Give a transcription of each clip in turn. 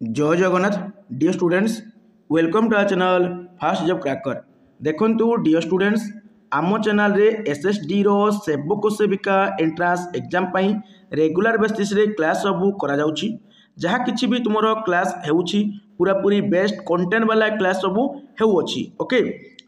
जय Jagannath dear students welcome to our channel fast job cracker. देखंतु dear students आम channel रे एसएसडी रो सेवक सेविका एंट्रांस एग्जाम पाई रेगुलर बेसिस रे क्लास सबू करा जाउची। जहाँ किछि भी तुमरो क्लास हेउची पूरा पूरी बेस्ट कंटेंट वाला क्लास सबू हेउची। ओके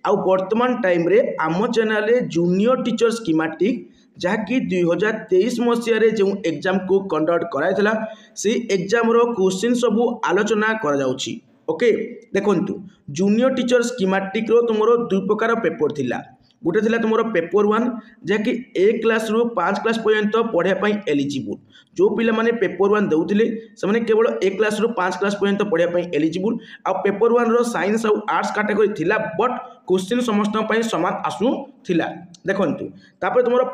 आउ वर्तमान टाइम रे आम चैनल रे जूनियर टीचर स्कीमेटिक जहाँकि 2023 मसीह जो एग्जाम को कंडक्ट कराइला से एग्जाम रो क्वेश्चन सबू आलोचना करा जाउची। ओके देखंतु जूनियर टीचर स्कीमेटिक रो तुमरो दुई प्रकार पेपर थिला। गोटे थिला तुमरो पेपर 1 जहाँकि 1 क्लास रू 5 क्लास पर्यंत पढ़िया पई एलिजिबल। जो पिला माने पेपर 1 देउथिले से माने केवल 1 क्लास रू 5 क्लास पर्यंत पढ़िया पई एलिजिबल। आ पेपर 1 रो साइंस और आर्ट्स कैटेगरी थिला बट क्वेश्चन समस्त पई समान आसु थिला। देखंतु तापर तुमरो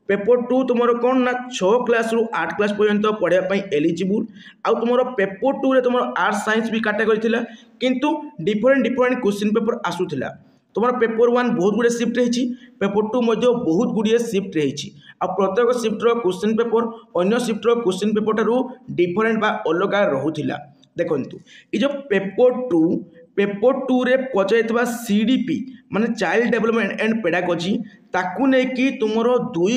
पेपर 2 तुमरो कोन ना 6 क्लास रू 8 क्लास पर्यंत पढ़िया पई एलिजिबल। आ तुमरो पेपर 2 रे तुमरो आर्ट्स साइंस भी कैटेगरी थिला किंतु डिफरेंट क्वेश्चन पेपर आसु थिला। तुम पेपर 1 बहुत गुड़े सिफ्ट रही, पेपर 2 बहुत गुड़े सिफ्ट रही। प्रत्येक सिफ्टर क्वेश्चन पेपर अन्य सिफ्टर क्वेश्चन पेपर ठारू डिफरेंट बा अलग रहुला। देखंतु ये जो पेपर 2 रे पचाइथिबा सीडीपी माने चाइल्ड डेवलपमेंट एंड पेडागोजी ताकू नै कि तुमरो 2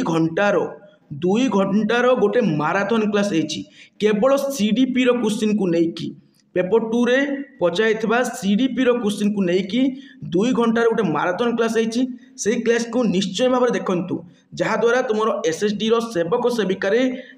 घंटार गोटे माराथन क्लास होईची केवल सीडीपी रो क्वेश्चन को नै कि पेपर 2 रे पचाइथिबा सीडीपी रो क्वेश्चन को नै कि 2 घंटार गोटे माराथन क्लास होईची। से क्लास को निश्चय भाव में देखंतु जहाँ द्वारा तुमरो एसएसडी रो सेवक सेविका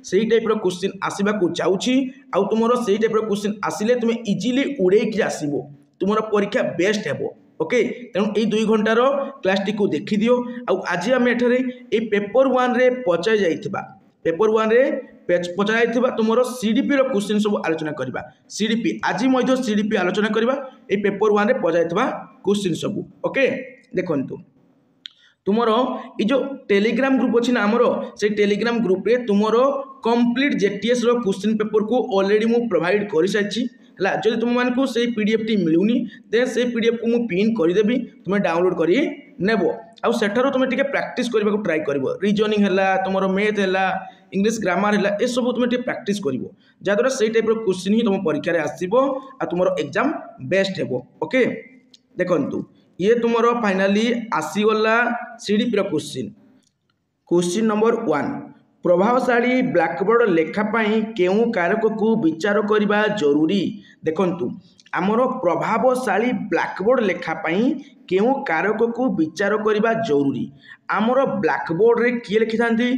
से टाइप रो क्वेश्चन आसीबा को जाउची। आ तुमरो से टाइप रो क्वेश्चन आसिले तुम इजीली उड़े कि आसीबो तुमरो परीक्षा बेस्ट हेबो। ओके तेणु ये 2 घंटार क्लास टी को देखि दियो। आज आम एठारे ए पेपर 1 रे पचाई जाइथिबा पेपर 1 रे पचाइथिबा तुमरो सीडीपी रो क्वेश्चन सब आलोचना करबा। सीडीपी आज मध्य सीडीपी आलोचना करबा ए पेपर 1 रे पचाइथिबा क्वेश्चन सब। ओके देखंतु तुमरो ये जो टेलीग्राम ग्रुप अच्छी ना आमर से टेलीग्राम ग्रुप रे तुमरो कंप्लीट जेटीएस रो क्वेश्चन पेपर को ऑलरेडी मु प्रोवाइड कर सारी है। जब तुम मानक से पीडीएफ टी मिलूनी देन से पीडीएफ को मु पिन करदेवी तुम डाउनलोड कर नेब आउ सेठारो तुम टिके प्रैक्टिस करबा को ट्राई करबो। रीजनिंग हैला तुमरो मैथ हैला इंग्लिश ग्रामर हैला ए सब तुम टिके प्रैक्टिस करबो जाद्वारा से टाइप रो क्वेश्चन ही तुम परीक्षा रे आसीबो आ तुमरो एग्जाम बेस्ट हेबो। ओके देखंतु ये तुमरो फाइनली आसीगला सीडीपी रो क्वेश्चन नंबर 1 प्रभावशाली ब्लैकबोर्ड लेखा पाई केउ कारक को विचार करबा जरूरी। देखंतु आमर प्रभावशाली ब्लैकबोर्ड लेखा पाई केउ कारक को विचार करबा जरूरी। आमर ब्लैकबोर्ड रे किए लिखि थांती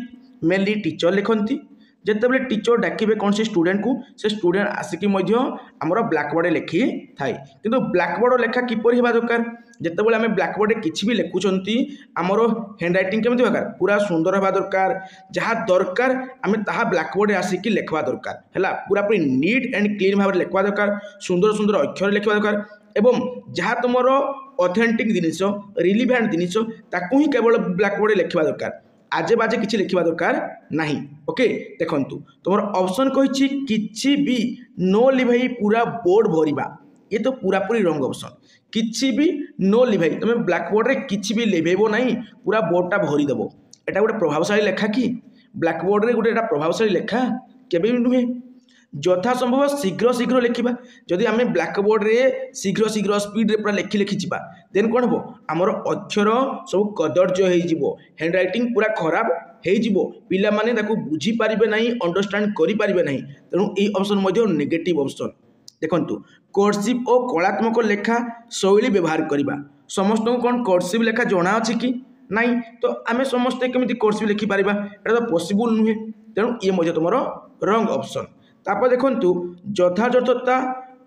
मेनली टीचर लिखंती जितेबाला टीचर डाकिबे कौन से स्टूडेंट को से स्टूडेंट आसिकी आमर ब्लैकबोर्ड लिखि थाए। किंतु ब्लैकबोर्ड लेखा किपर होगा दरकार जितेबाला आम ब्लैकबोर्ड किसी भी लिखुंट आमर हैंड रईटिंग केमती दरकार पूरा सुंदर होगा दरकार जहाँ दरकार आम ताहा ब्लैकबोर्ड आसिकी लिखवा दरकार है पूरा पूरी नीट एंड क्लीन भाव लिखवा दरकार सुंदर सुंदर अक्षर लिखवा दरकार एवं जहाँ तुम ऑथेंटिक जिनिस रिलिवेंट जिनिस ताकू ही केवल ब्लैकबोर्ड लिखवा दरकार आजे बाजे किसी लिखा दरकार नहीं। ओके देखंतु तुम ऑप्शन कही किछि भी नो लिभाई पूरा बोर्ड भरिबा ये तो पूरा पूरी रंग ऑप्शन किछि भी नो लिभाई तुम ब्लैकबोर्ड रे किछि भी लिभेबो नहीं पूरा बोर्डटा भरी देबो एटा गोटे प्रभावशाली लेखा कि ब्लैकबोर्ड रे गोटे एटा प्रभावशाली लेखा केबे भी नुहे। यथा संभव शीघ्र शीघ्र लिखा जदि आम ब्लैकबोर्ड रे शीघ्र शीघ्र स्पीड रे पूरा लिखि लिखि जावा देन कौन हम आमर अक्षर सब कदर्य हो हैंड रईटिंग पूरा खराब हो पिला माने ताकू बुझी पारिबे नहीं अंडरस्टैंड करि पारिबे नहीं तेणु ये ऑप्शन मध्य नेगेटिव ऑप्शन। देखंतु कर्सिव और कलात्मक लेखा शैली व्यवहार करबा समस्त को कौन कर्सिव लेखा जना अछि कि नहीं तो आम समस्ते केमिति कर्सिव लिखि पारिबा एटा तो पॉसिबल नुहे तेणु ये मध्य तुमरो रंग ऑप्शन। तापर देखंतु यथार्थता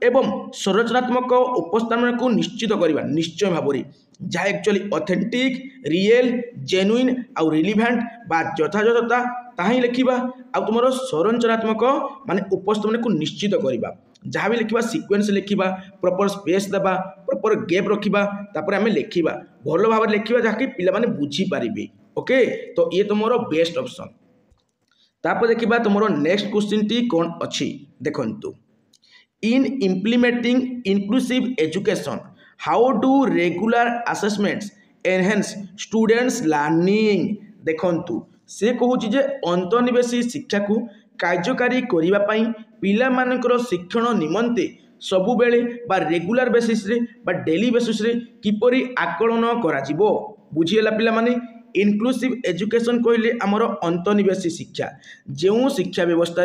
एवं संरचनात्मक उपस्थापन को निश्चित करवा निश्चय भाव में जहाँ एक्चुअली ऑथेंटिक रियल जेन्युइन आउ रिलिवेंट बा यथार्थता ताही लिखा आ तुम संरचनात्मक माने उपस्थापन को निश्चित करवा जहाँ भी लिखा सिक्वेन्स लिखा प्रॉपर स्पेस देवा प्रॉपर गैप रखा तापर आम लिखा भल भाव लिखा जहाँकि पिला माने बुझी पारिबे। ओके तो ये तुम बेस्ट ऑप्शन। तापर देखिबा तुमरो नेक्स्ट क्वेश्चन टी कौन अच्छी देखंतु इन implementing inclusive education how do regular assessments enhance students learning. देखंतु से कहूँ जे अंतर्निवेशी शिक्षा को କାର୍ଯ୍ୟକାରୀ କରିବା ପାଇଁ ପିଲାମାନଙ୍କର ଶିକ୍ଷଣ ନିମନ୍ତେ ସବୁବେଳେ ବା ରେଗୁଲାର ବେସିସ୍ରେ ବା ଡେଲି ବେସିସ୍ରେ କିପରି ଆକଳନ କରାଯିବ। ବୁଝିଗଲା ପିଲାମାନେ। इनक्लूसिव एजुकेशन कहले आमर अंतर्निवेशी शिक्षा जो शिक्षा व्यवस्था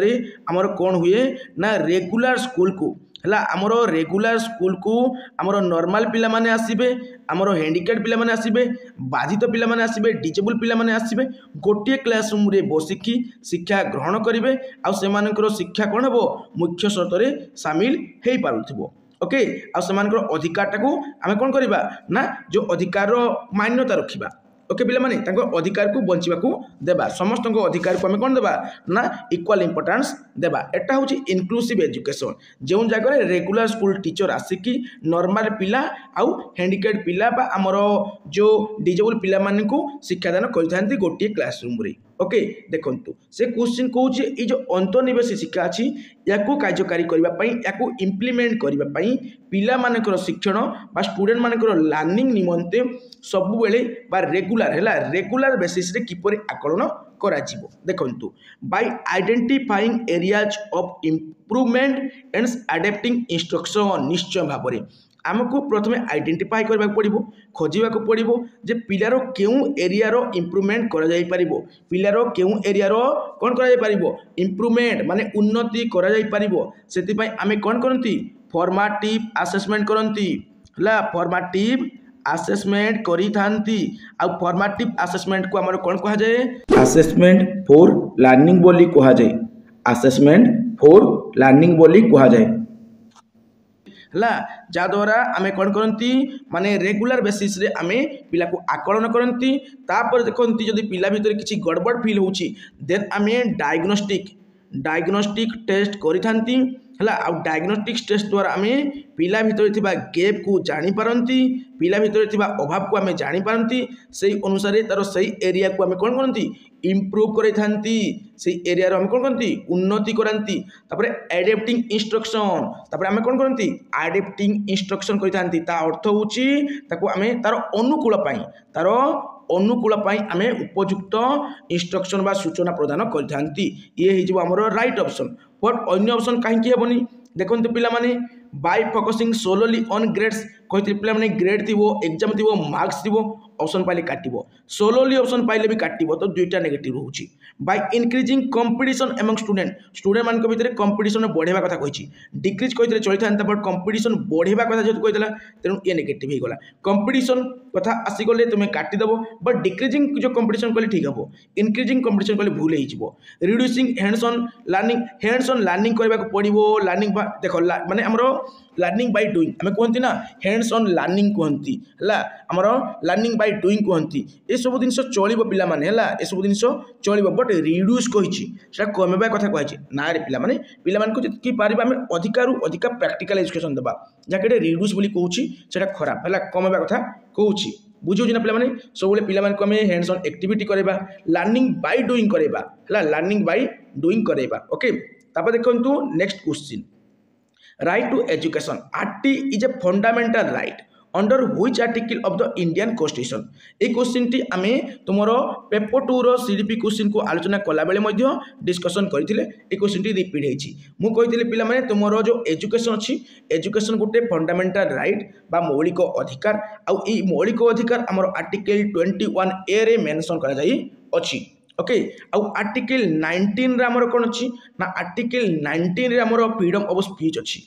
आमर कौन हुए ना रेगुलर स्कूल को है आमर रेगुलर स्कूल को आमर नॉर्मल पिला माने आसीबे आमर हैंडिकैप्ड पिला माने आसीबे बाधित पिला माने आसीबे डिजेबल पिला माने आसीबे गोटे क्लासरूम रे बसिकी शिक्षा ग्रहण करेंगे आ सेमानकर शिक्षा कौन हम मुख्य स्रोत रे शामिल हो पारुथिबो। ओके आ सेमानकर अधिकार टाको आमे कौन करबा ना जो अधिकार मान्यता रखिबा। ओके पिला माने तांको अधिकार को बंचिबा को देबा समस्त अधिकार को आमे कोन देबा ना इक्वल इंपोर्टेंस देबा। एटा होची इनक्लूसिव एजुकेशन जो जगह रेगुलर स्कूल टीचर आसिकी नॉर्मल पिला आउ हैंडिकैप्ड पिला बा हमर जो डिजेबल पिला माने को शिक्षादान करथांती गोटे क्लासरूम रे। ओके देखंतु से क्वेश्चन कहूँ ये जो अंतर्निवेशी शिक्षा अच्छी या कार्यकारी करने या इम्प्लीमेंट करने पिला मानकर शिक्षण बा स्टूडेंट मानकर लर्निंग निमंते सब बेले बा रेगुलर बेसिस रे किपरि आकलन करा जिवो। देखंतु bye identifying areas of improvement and adapting instruction निश्चय भाव में आमको प्रथमे आइडेंटिफाई करबा पड़िबो खोजिबा को पड़िबो जे पिलारो केउ एरियारो इम्प्रूवमेंट करा जाई परिबो पिलारो केउ एरियारो कोन करा जाई परिबो इम्प्रूवमेंट माने उन्नति करा जाई परिबो। सेति पई आमे कोन करंती फॉर्मेटिव असेसमेंट करंती हला फॉर्मेटिव असेसमेंट करी थांती आ फॉर्मेटिव असेसमेंट को हमर कोन कहा जाय असेसमेंट फॉर लर्निंग बोली कहा जाय असेसमेंट फॉर लर्निंग बोली कहा जाय है जहाद्वारा आम कौन करती माने रेगुलर बेसिस रे आमे पिला को आकलन करती तापर देखती जदि पिला भितर किसी गड़बड़ फील होची देन आमे डायग्नोस्टिक टेस्ट करी थांती है आ डायग्नोस्टिक टेस्ट द्वारा आमे पिला भितर थिबा गैप को जानी पारंती पिला भितर थिबा अभाव को आमे जानी पारंती सेही अनुसार तार सही एरिया को आमे कोन करंती इम्प्रूव करै थांती सेही एरिया रो आमे कोन करंती उन्नति करांती तापर एडेप्टिंग इंस्ट्रक्शन तापर आमे कोन करंती एडेप्टिंग इंस्ट्रक्शन करि थांती ता अर्थ होची ताको आमे तार अनुकूल आमे उपयुक्त इंस्ट्रक्शन बा सूचना प्रदान करि थांती ये हिजो हमरो राइट ऑप्शन बट अन्य ऑप्शन कहीं हेबनी। देखते पिला माने बाय फोकसिंग सोलोली ऑन ग्रेड्स कहते पिला माने ग्रेड थी एग्जाम थी मार्क्स थी ऑप्शन पाइले काटिबो सोलोली ऑप्शन पाइले भी काटिबो तो दुईटा नेगेटिव होची। By increasing competition among student मान भितर कंपटीशन बढ़ेबा कथा कहिछि डिक्रीज कहितले चली थांता बट कंपटीशन बढ़ेबा कथा जेतु कहितला तेनु ये नेगेटिव हे गला कंपटीशन कथा आसी गले तुमे काटि दबो बट डिक्रीजिंग जो कंपटीशन कले ठीक हबो इंक्रीजिंग कंपटीशन कले भूल हे जिवो। रिड्यूसिंग हैंड्स ऑन लर्निंग करबा को पड़िबो लर्निंग देखो माने हमरो लर्निंग बाय डूइंग आमे कहंती ना हैंड्स ऑन लर्निंग कहंती हला हमरो लर्निंग बाय डूइंग कहंती ए सब जिंस चलिबो पिला माने हला ए सब जिंस चलिबो बट रिड्यूस कहिछि सेटा कमेबा कथा कहिछि ना रे पिला मान को जति पारिबा आमे अधिका प्रैक्टिकल एजुकेशन देबा जाके रिड्यूस बोली कहूछि सेटा खराब हला कमेबा कथा कहूछि बुझियो ना पिला माने सबले पिला मान को आमे हैंड्स ऑन एक्टिविटी करेबा लर्निंग बाय डूइंग करेबा हला लर्निंग बाय डूइंग करेबा। ओके तापर देखंतु next question right to education RT is a fundamental right under which article of the Indian constitution ए क्वेश्चन टी आमे तुमरो पेपर 2 रो सीडीपी क्वेश्चन को आलोचना कला बेले मध्य डिस्कशन करथिले ए क्वेश्चन टी रिपीट हेछि मु कहिथिले पिला माने तुमरो जो एजुकेशन अछि एजुकेशन गोटे फंडामेंटल राइट बा मौलिक अधिकार आ ई मौलिक अधिकार हमर आर्टिकल 21 ए रे मेंशन करा जाई अछि। ओके आउ आर्टिकल 19 रे हमर कोन अछि ना आर्टिकल 19 रे हमर फ्रीडम ऑफ स्पीच अछि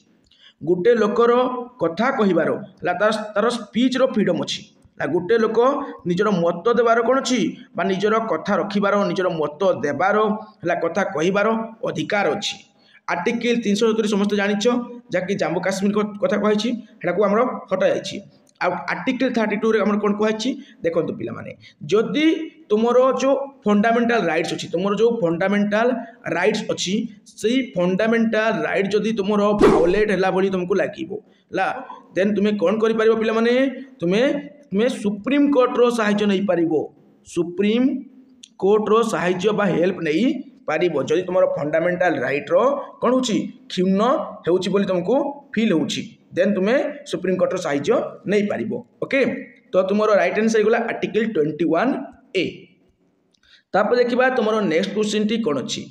गोटे लोकर कथा कहिबार तार स्पीच रो फ्रीडम अछि गोटे लोक निजर मत देवार कौन अच्छी निजर कथा रखिबार निजर मत देवार है कथा कहिबार अधिकार अच्छी। आर्टिकल 370 समस्त जानिछ जहाँकि जम्मू काश्मीर कथा कही आम हटा जाइए। आर्टिकल 32 रे हमर कोन कहछि देखंतु पिला माने जदि तुमरो जो फंडामेंटल राइट्स अछि तुमरो जो फंडामेंटल राइट्स अछि सेही फंडामेंटल राइट जदि तुमरो वायोलेट हैला बोली तुमको लागिबो ला देन तुमे कोन करि परिबो पिला माने तुमे सुप्रीम कोर्ट रो सहायता नै परिबो सुप्रीम कोर्ट रो सहायता बा हेल्प नै पारिबो जदि तुमरो फंडामेंटल राइट रो कोन होछि क्षुण्ण हेउछि बोली तुमको फील होछि देन तुम्हें सुप्रीम कोर्ट साहाय्य नहीं पारिबो। ओके तो तुमरो राइट आंसर गला आर्टिकल 21 ए। तापर देखिबा तुमरो नेक्स्ट क्वेश्चन टी कोन अछि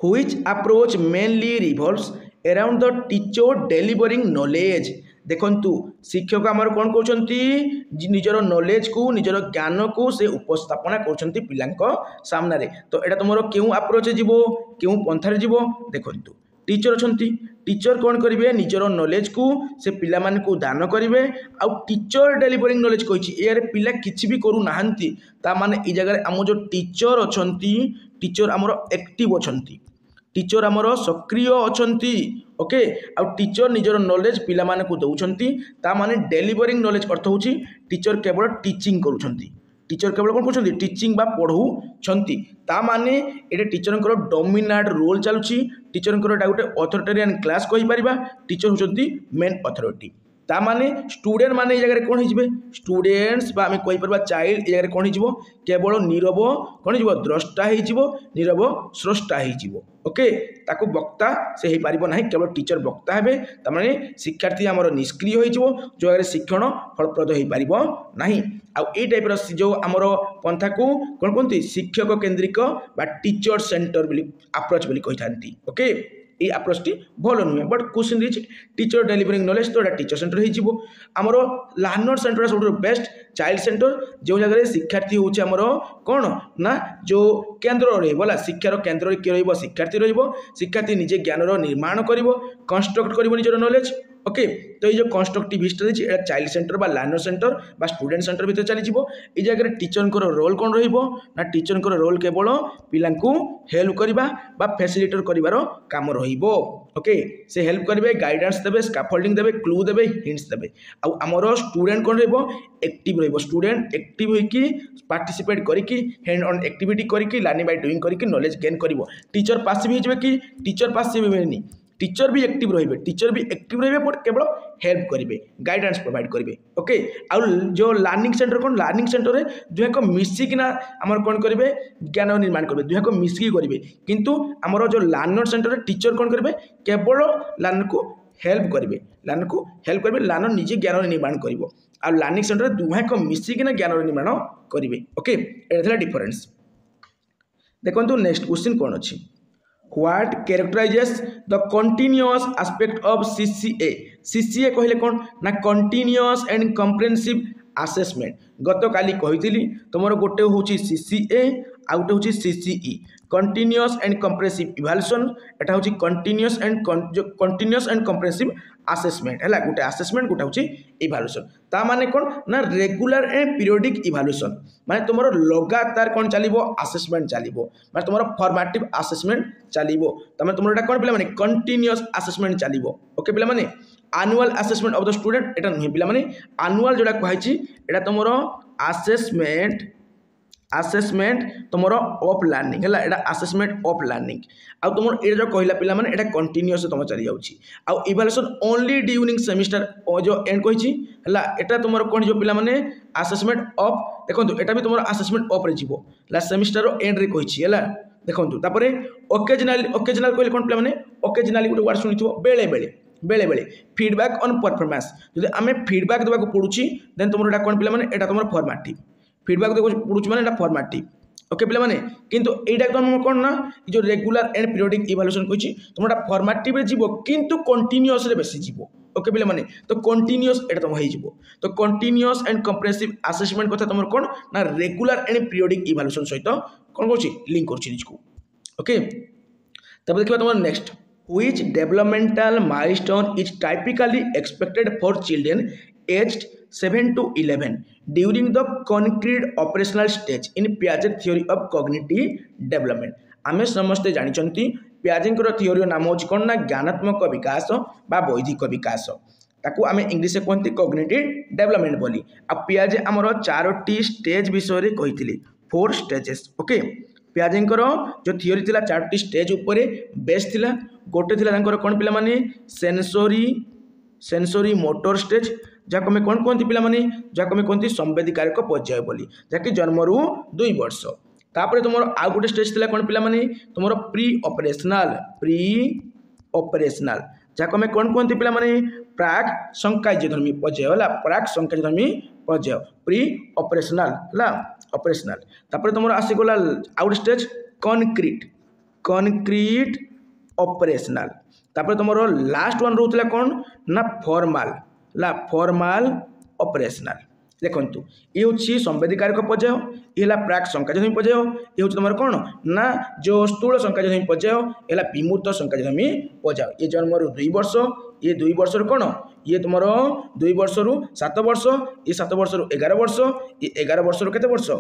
Which approach mainly revolves around the teacher delivering knowledge? देखंतु शिक्षक आमर कौन कहते निजर नॉलेज को निजर ज्ञान को से उपस्थापना करछंती पिलांक सामना रे। तो एटा तुमरो केउ अप्रोच जीवो केउ पंथार जीवो देखंतु टीचर अछंती टीचर कौन करिवे निजर नॉलेज को से पिला मान को दान करिवे आ टीचर डेलिवरिंग नॉलेज कहिछि यार पिला किछि भी करू नाहंती ता माने ई जगह हम जो टीचर अछंती टीचर हमरो एक्टिव अछंती टीचर आमर सक्रिय अछंती ओके आ टीचर निजर नॉलेज पिला माने को दउछंती ता माने डेलिवरिंग नॉलेज अर्थ होची टीचर केवल टीचिंग करूछंती टीचर केवल कौन कर टीचिंग बा पढ़ू छंती ता माने एटे टीचर डोमिनेट रोल चलुची टीचर गोटे अथॉरिटेरियन क्लास कहि परिबा टीचर होचंती मेन अथॉरिटी ता माने स्टूडेंट माने जगह कौन हो स्टूडेंट्स बा आमे कहि परबा चाइल्ड जगह कौन हो केवल नीरव कौन हो द्रष्टा हो नीरव स्रष्टा हो ओके ताको वक्ता से हो पारिबो नाही केवल टीचर वक्ता हेबे ता माने शिक्षार्थी हमर निष्क्रिय हो जो जगह शिक्षण फलप्रद हो पारिबो नाही आ ए टाइप रो जो हमर पंथा को कौन कहते शिक्षक केंद्रिक बा टीचर सेंटर बोली अप्रोच बोली कहि थांती ओके ये अप्रोच टी भल नुहे but question rich teacher delivering knowledge तो टीचर सेंटर हो आमर लर्नर सेंटर सब बेस्ट चाइल्ड सेंटर जो जगह शिक्षार्थी हूँ आमर कौन ना जो केन्द्र रहा शिक्षार केन्द्र किए शिक्षार्थी शिक्षार्थी निजे ज्ञान निर्माण कर कंस्ट्रक्ट कर निजर नॉलेज ओके तो ये जो कंस्ट्रक्टिविस्ट रही है चाइल्ड सेंटर बा लर्नर सेंटर बा स्टूडेंट सेंटर भीतर चली ये जगह टीचर रोल कौन रहा टीचर रोल केवल पिला हेल्प करवा बा फैसिलिटेट कर काम रहिबो ओके से हेल्प करेंगे गाइडेंस देवे स्कैफोल्डिंग देवे क्लू देवे हिंट्स देवे आमर स्टूडेंट कौन एक्टिव स्टूडेंट एक्टिव होइकी पार्टिसिपेट करिकी हैंड ऑन एक्टिविटी करिकी लर्निंग बाय डूइंग करिकी नॉलेज गेन करिवो टीचर पासिव हो कि टीचर पासिव होनी टीचर भी एक्टिव रहिबे टीचर भी एक्टिव रहिबे बट केवल हेल्प करेंगे गाइडेंस प्रोवाइड करेंगे ओके आ जो लर्निंग सेंटर कौन लर्निंग सेंटर रे दुहेक मिसिकिना आमर कौन करेंगे ज्ञान निर्माण करेंगे दुहेक मिसिक करेंगे किंतु आमर जो लर्नर सेंटर टीचर कौन करेंगे केवल लर्नर को हेल्प करेंगे लर्नर निजे ज्ञान निर्माण कर आ लर्निंग सेंटर दुहेक मिसिकिना ज्ञान निर्माण करेंगे ओके एटा डिफरेंस देखो नेक्स्ट क्वेश्चन कौन अच्छी What characterizes the continuous aspect of CCA? CCA कहले कौन ना continuous and comprehensive assessment गत काली कही तुम गोटे हूँ CCA आ गोटे हूँ CCE continuous and comprehensive evaluation एटा हूँ continuous and comprehensive assessment है गोटे assessment गोटे हूँ evaluation ता माने कौन ना रेगुलर एंड पीरियोडिक इवैल्यूएशन माने तुम लगातार कौन चलो असेसमेंट चलो माने तुम फॉर्मेटिव असेसमेंट चलो तमें तुम कौन पे माने कंटिन्यूअस असेसमेंट चलो ओके पे माने annual assessment of the student एटा नुहे पे माने एनुअल जोड़ा कही एटा तुम असेसमेंट तुम ऑफ लर्निंग है एटा असेसमेंट ऑफ लर्निंग आ तुम ये जो कहला पिला माने एटा कंटिन्यूअस तुम चली जाउची आ इवैल्यूएशन ओनली ड्यूरिंग सेमिस्टर जो एंड कही है एटा तुम कौन जो पिला माने असेसमेंट ऑफ देखो एटा भी तुम असेसमेंट ऑफ रे जीवो ला सेमिस्टर एंड रे कही है देखो तापर ओकेजनल कहले कौन पिला माने ओकेजनली गोटे वर्ड सुनिथिबो बेले बेले फीडबैक ऑन परफॉर्मेंस जदि आमे फीडबैक देबा को पडुची देन तुम एटा कौन पिला माने एटा तुम फॉर्मेटिव फीडबैक देबा को पडुची माने एटा फॉर्मेटिव ओके पिला माने किंतु एटा तुम कौन ना जो रेगुलर एंड पीरियोडिक इवैल्यूएशन कही तुम एटा फॉर्मेटिव रे जीवो किंतु कंटीन्यूअस रे बेसी जीवो ओके पिला माने तो कंटीन्यूअस एटा तुम होई जीवो तो कंटीन्यूअस एंड कंप्रेहेंसिव असेसमेंट कथा तुम कौन ना रेगुलर एंड पीरियोडिक इवैल्यूएशन सहित कौन करछि लिंक करछि निजको ओके तब देखिबा तुम next which developmental milestone is typically expected for children aged 7 to 11 during the concrete operational stage in Piaget theory of cognitive development आमे समस्ते जानिचंती पियाजेट थियोरी नाम होची कोन ना ज्ञानात्मक विकास बा बौद्धिक विकास ताकू आमे इंग्लिश में कहते कॉग्निटिव डेवलपमेंट बोली आ पियाजे आमर 4टी स्टेज विषय रे कहितली 4 स्टेजेस ओके पियाजेंकर जो थियोरी थिला 4टी स्टेज उपरे बेस थिला गोटे थिला तांकर कोन पिला माने सेंसरी मोटर स्टेज जाको में कोन कोनती पिला माने जाको में कोनती संवेदीकारक पर्याय बोली जाकि जन्मरू 2 वर्ष तापर तुमर आ गोटे स्टेज थिला कोन पिला माने तुमर प्री ऑपरेशनल जाको में कोन कोनती पिला माने प्राक संकायधर्मी पर्याय होला प्राक संकायधर्मी पर्याय प्री ऑपरेशनल होला ऑपरेशनल तापर तुमर आसी गोला out stage concrete concrete operational तापर तुम लास्ट वन रोला कौन ना फॉर्मल ला फॉर्मल ऑपरेशनल देखु ये हूँ संवेदिकारक पर्याय ये है प्राक संख्याजमी पर्याय ये हूँ तुम कौन ना जो स्थूल संख्याजमी पर्याय ये विमूर्त संख्याजमी पर्याय ये जन्म 2 वर्ष ये 2 वर्ष कौन ये तुम 2 वर्ष रु 7 वर्ष ये 7 वर्ष रु 11 वर्ष ये 11 वर्ष रु केते वर्ष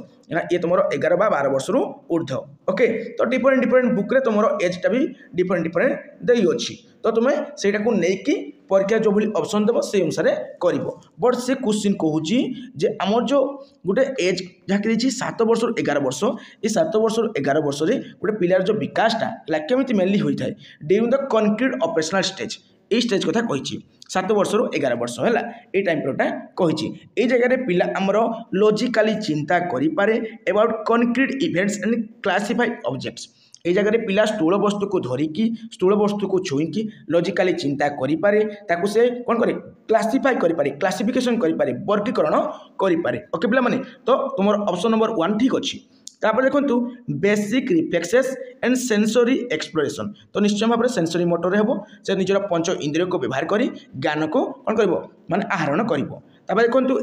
ये तुम 11 बा 12 वर्ष रु ऊर्ध्व ओके तो डिफरेंट डिफरेंट बुक रे तुम एजटा भी डिफरेंट डिफरेंट देई अछि तो तुम्हें सेटा को नेकी परीक्षा जो भली ऑप्शन देव से अनुसार कर बट से क्वेश्चन कहूँ जे आमर जो गोटे एज जहाँकि 7 वर्ष 11 वर्ष ये 7 वर्ष 11 वर्ष में गोटे पिलार जो विकासटा केमी मेनली होता है during the concrete operational stage ये स्टेज कथा कही 7 वर्ष 11 वर्ष है ये टाइम पीरियडटा कही ये जगह पिला आमर लॉजिकली चिंता करें about concrete events and classified objects ये जगह पिला स्थूल वस्तु को धरिकी स्थूल वस्तु को छुईकी लॉजिकली चिंता करें से कौन करे क्लासिफाई करें क्लासिफिकेशन करें वर्गीकरण करें ओके पिला माने तो तुम ऑप्शन नंबर 1 ठीक अच्छी तापर देखो basic reflexes and sensory exploration तो निश्चय भाव में सेंसरी मोटर हम से निजर पंच इंद्रिय को व्यवहार कर ज्ञान को कौन कर माने आहरण कर देखो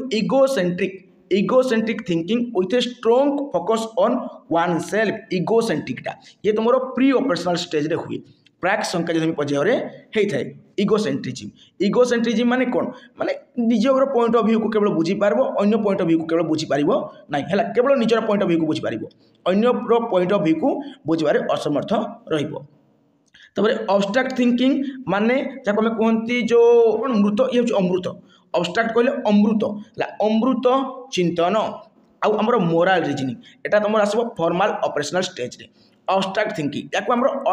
egocentric thinking with a strong focus on one self इगोसेंट्रिकटा ये तुम प्री ऑपरेशनल स्टेज रे हुए प्राक संख्याजमी पर्याय होता है इगोसेंट्रिज्म माने कौन माने निजर पॉइंट ऑफ व्यू को केवल बुझी पारबो अन्य पॉइंट ऑफ व्यू को केवल बुझी पारिबो नहीं है केवल निजर पॉइंट ऑफ व्यू को बुझी पारिबो अन्य पॉइंट ऑफ व्यू को बुझबारे असमर्थ रहिबो तबरे अब्स्ट्रैक्ट थिंकिंग माने जाको हम कहंती जो मृत ये अमृत अब्स्ट्रैक्ट कहले अमृत चिंतन आउ हमर मोरल रीजनिंग एटा तुम आसब फॉर्मल ऑपरेशनल स्टेज रे अब्स्ट्रैक्ट थिंकिंग या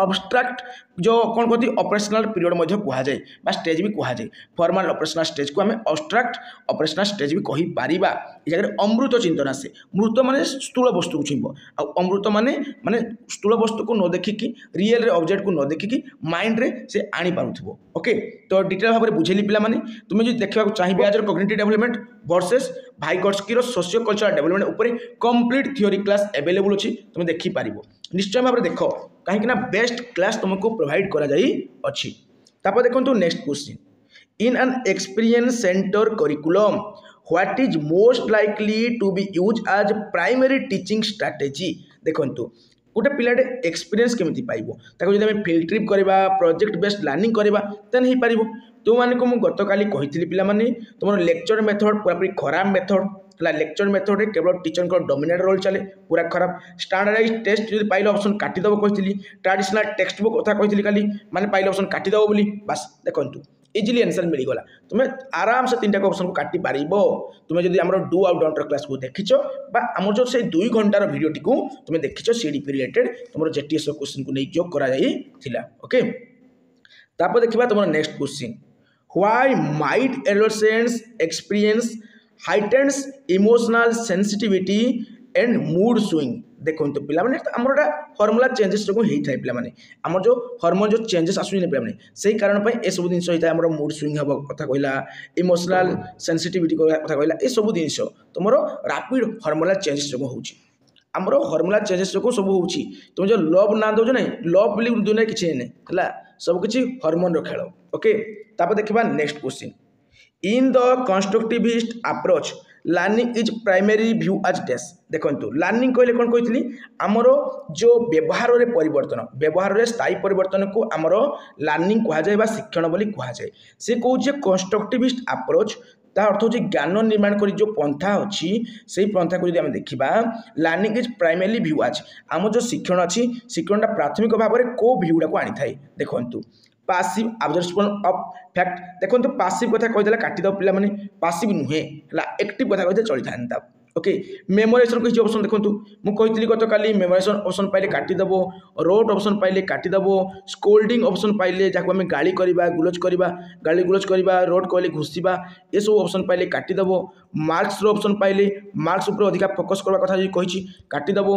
अब्स्ट्रैक्ट जो कौन कहती ऑपरेशनल पीरियड कहुए स्टेज भी कहुए फॉर्मल ऑपरेशनल स्टेज को आम अब्स्ट्रैक्ट ऑपरेशनल स्टेज भी कही पारिबा ये जगह अमृत चिंतन आसे मृत माने स्थूल वस्तु को छुईब आ अमृत माने माने स्थूल वस्तु को न देखिकी रियल रे ऑब्जेक्ट को न देखिकी माइंड रे से आनी पारुथबो ओके तो डिटेल भाव में बुझेली पिला माने तुम जो देखा चाहिए आज cognitive development versus Vygotsky socio cultural development ऊपर कंप्लीट थ्योरी क्लास अवेलेबल अच्छी तुम देखी पारिबो निश्चय भाव में देख कहीं बेस्ट क्लास तुमको प्रोवाइड करा जाई अछि तापर देखो next question in an experience centre curriculum what is most likely to be use as primary teaching strategy देखो गोटे पिलाटे एक्सपीरियंस केमिति पाइबो ताको जदि हम फील्ड ट्रिप करबा प्रोजेक्ट बेस्ड लर्निंग करबा तन हे पारिबो तो माने को मु गतकाली कहितली पिला माने तुमर लेक्चर मेथड पूरा खराब मेथड लेक्चर मेथड केवल टीचर को डोमिनेट रोल चले पूरा खराब स्टैंडर्डाइज टेस्ट जो पाइल ऑप्शन काटिदेव कही ट्रेडिशनल टेक्स्ट बुक कथा कही खाली माने पाइल ऑप्शन काटिदेव बोली बस देखो इजिली आंसर मिलगला तुम्हें आराम से 3टा ऑप्शन को काटि पारिबो तुम्हें जदि हमर डू आउट डोंट क्लास को देखिछो बा हमर जो से 2 घंटार वीडियोटी को तुम्हें देखिछो सीडीपी रिलेटेड तुमर जेटीएस क्वेश्चन को नै जोक करा जाई थिला ओके तापर देखिबा तुमर next question why might adolescents experience heightens emotional sensitivity and mood swing देखो तो पिला माने हमर फॉर्मूला चेंजेस जो होता है पिला माने हमर जो हार्मोन जो चेंजेस आसु पिला माने सही कारण पे ए सब जिंस होता है हमर मूड स्विंग हबो कथा कहला इमोशनल सेंसिटिविटी कथा कहला ए सब जिंस तुमरो रैपिड हार्मोनल चेंजेस जो होउची हमर हार्मोनल चेंजेस जो सब होउची तुम जो लव ना दो जो नै लव बोली दुनिया किछि नै हला सब किछि हार्मोन रो खेल ओके तापर देखिबा next question in the constructivist approach learning is primary view as dash देखो लर्निंग कहले कौन कही आमर जो व्यवहार रे परिवर्तन व्यवहार रे स्थायी परिवर्तन को आमर लर्निंग कह जाए शिक्षण बोली कह जाए से कहे कंस्ट्रक्टिविस्ट अप्रोच ता अर्थ हूँ ज्ञान निर्माण कर जो पंथा अच्छी से पंथा को आम देखा लर्निंग इज प्राइमरी व्यू आज आम जो शिक्षण अच्छी शिक्षणटा प्राथमिक भाव में को भ्यूटा को आनी था देखु पासिव ऑब्जर्वेशन ऑफ फैक्ट देखो पासिव कथा कहीदेला काटिदेव पिला माने पासिव नुहे एक्टिव कथा कही चली था ओके मेमोराइजेशन कही ऑप्शन देखो मुझे गत काली मेमोराइजेशन ऑप्शन पाइले काटिदेव रोट ऑप्शन पाइले काटिदेव स्कोल्डिंग ऑप्शन पाइले जहाँ आम गाली करवा गुलज करवा गाली गुलज करवा रोड कहले घुषा ये सब ऑप्शन पाइले काटिदेव मार्क्स ऑप्शन पाइले मार्क्स उपर अधिका फोकस करवा कथा जो कही काटिदेव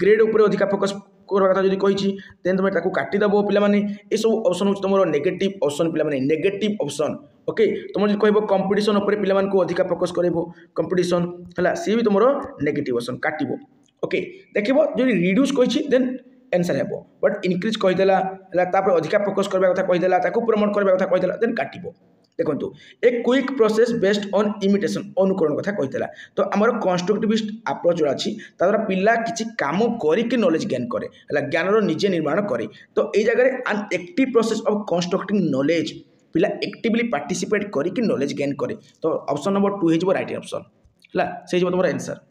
ग्रेड उपर अधिका फोकस कथा जो कही देन तुम काटिदेव पे ये सब ऑप्शन हूँ तुम नेगेटिव ऑप्शन पे नेगेटिव ऑप्शन ओके तुम जो कह कंपिटिशन उपर पे अधिका फोकस कर कंपिटिशन है सी भी तुम नेगेटिव ऑप्शन काटो ओके देख जो रिड्यूस कही देन आंसर हेबो बट इनक्रीज कहीदेला अधिका फोकस करबा कथा कहीदेला प्रमोट करबा कथा कहीदेला देन काटिबो देखो a quick process based on imitation अनुकरण कथा कहीदेला तो आमर कंस्ट्रक्टिविस्ट अप्रोच जो अच्छी ताद्वारा पिला किसी काम करके नॉलेज गेन करे ज्ञान निजे निर्माण करे तो ये जगह an active process of constructing knowledge पिला एक्टिवली पार्टिसिपेट करके नॉलेज गेन करे तो ऑप्शन नंबर 2 हो राइट ऑप्शन है से तुम आंसर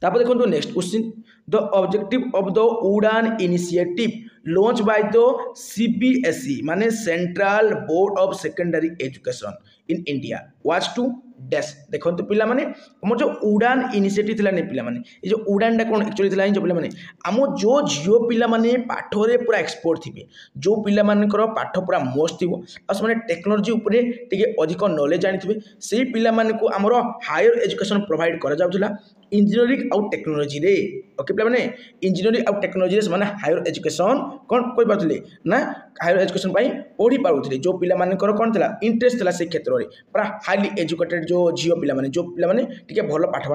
तापर देखो next question the objective of the Udaan initiative launch by the CBSE माने central board of secondary education in India was to dash देखो पिला माने हमर जो उड़ान इनिशिएटिव थिला ने पिला माने ये जो उड़ान डा कोन एक्चुअली थिला जो पिला माने हम जो जियो पिला माने पाठरे पूरा एक्सपर्ट थिबे जो पिला माने करो पाठ पूरा मस्त थिबो आ माने टेक्नोलॉजी ऊपर टिके अधिक नॉलेज जानि थिबे सेही पिला माने को हमरो हायर एजुकेशन प्रोवाइड करा जाउथिला इंजीनियरिंग आउ टेक्नोलॉजी रे ओके पिला माने इंजीनियरिंग आउ टेक्नोलॉजी रे माने हायर एजुकेशन कोन कोइ पाथले ना हायर एजुकेशन पई पढ़ी पाउथिले जो पिला माने करो कोन थिला इंटरेस्ट थिला से क्षेत्र रे पूरा हाईली एजुकेटेड जो जियो पिला माने जो पिला माने टिके भलो पाठ